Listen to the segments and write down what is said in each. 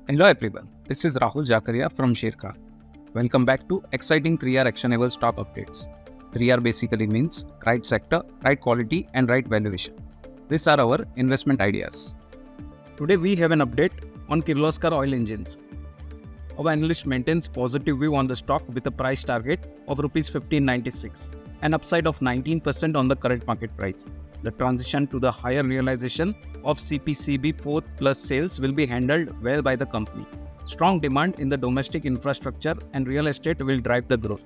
Hello everyone, this is Rahul Jakaria from Sharekhan. Welcome back to exciting 3R actionable stock updates. 3R basically means right sector, right quality and right valuation. These are our investment ideas. Today we have an update on Kirloskar Oil Engines. Our analyst maintains positive view on the stock with a price target of Rs 1596, an upside of 19% on the current market price. The transition to the higher realization of CPCB 4 plus sales will be handled well by the company. Strong demand in the domestic infrastructure and real estate will drive the growth.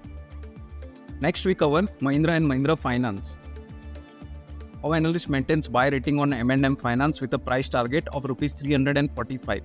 Next we cover Mahindra and Mahindra Finance. Our analyst maintains buy rating on M&M Finance with a price target of Rs 345.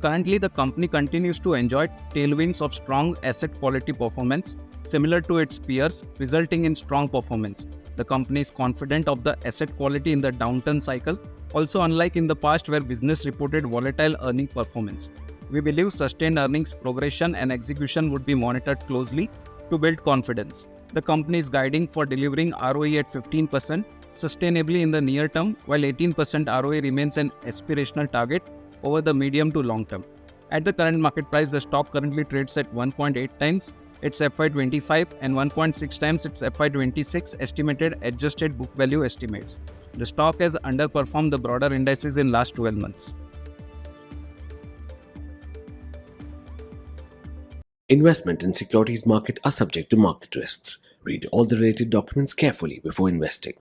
Currently, the company continues to enjoy tailwinds of strong asset quality performance, similar to its peers, resulting in strong performance. The company is confident of the asset quality in the downturn cycle, also unlike in the past where business reported volatile earning performance. We believe sustained earnings progression and execution would be monitored closely to build confidence. The company is guiding for delivering ROE at 15% sustainably in the near term, while 18% ROE remains an aspirational target over the medium to long term. At the current market price, the stock currently trades at 1.8 times its FY25 and 1.6 times its FY26 estimated adjusted book value estimates. The stock has underperformed the broader indices in last 12 months. Investment in securities market are subject to market risks. Read all the related documents carefully before investing.